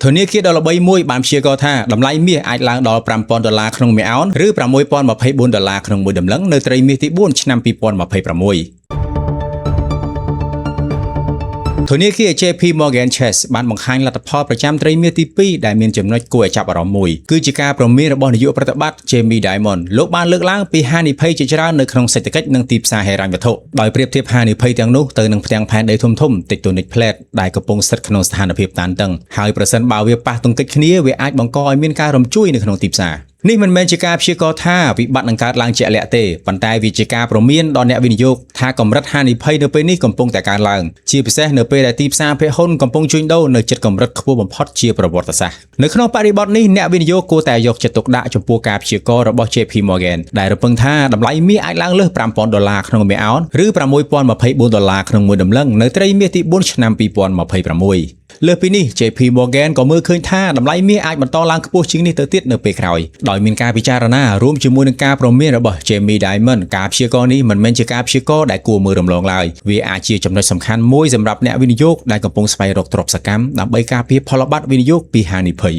ធនាគារដ៏ល្បីមួយបានព្យាករណ៍ថាតម្លៃមាសអាចឡើងដល់$5,000ក្នុងមួយអោនឬ$6,024ក្នុងមួយដំឡឹងនៅត្រីមាសទី4ឆ្នាំ2026 ធនាគារ JP Morgan Chase បានបង្ហាញលទ្ធផលប្រចាំត្រីមាសទី2ដែលមានចំណុចគួរឲ្យចាប់អារម្មណ៍មួយគឺជាការព្រមានរបស់នាយកប្រតិបត្តិ Jamie Dimon លោកបានលើកឡើងពីហានិភ័យជាច្រើននៅក្នុងសេដ្ឋកិច្ចនិងទីផ្សារហិរញ្ញវត្ថុដោយប្រៀបធៀបហានិភ័យទាំងនោះទៅនឹងផ្ទាំងផែនដីធំៗ Tectonic Plate ដែលកំពុងស្ថិតក្នុងស្ថានភាពតានតឹងហើយប្រសិនបើវាប៉ះទង្គិចគ្នាវាអាចបង្កឲ្យមានការរំជួយនៅក្នុងទីផ្សារនេះមិនមែនជាការព្យាករណ៍ថាវិបត្តិនឹងកើតឡើងជាក់លាក់ទេប៉ុន្តែវាជាការព្រមានដល់អ្នកវិនិយោគថាកម្រិតហានិភ័យនៅពេលនេះកំពុងតែកើនឡើងជាពិសេសនៅពេលដែលទីផ្សារភាគហ៊ុនកំពុងជួញដូរនៅជិតកម្រិតខ្ពស់បំផុតជាប្រវត្តិសាស្ត្រនៅក្នុងបរិបទនេះអ្នកវិនិយោគគួរតែយកចិត្តទុកដាក់ចំពោះការព្យាករណ៍របស់ JP Morgan ដែលរំពឹងថាតម្លៃមាសអាចឡើងលើស$5,000ក្នុងមួយអោនឬ$6,024ក្នុងមួយដំឡឹងនៅត្រីមាសទី4ឆ្នាំ2026លើសពីនេះ JP Morgan ក៏មើលឃើញថាតម្លៃមាសអាចបន្តឡើងខ្ពស់ជាងនេះទៅទៀតនៅពេលក្រោយដោយមានការពិចារណារួមជាមួយនឹងការព្រមានរបស់ Jamie Dimon ការព្យាករណ៍នេះមិនមែនជាការព្យាករណ៍ដែលគួរមើលរំលងឡើយវាអាចជាចំណុចសំខាន់មួយសម្រាប់អ្នកវិនិយោគដែលកំពុងស្វែងរកទ្រព្យសកម្មដើម្បីការពារផលប័ត្រវិនិយោគពីហានិភ័យ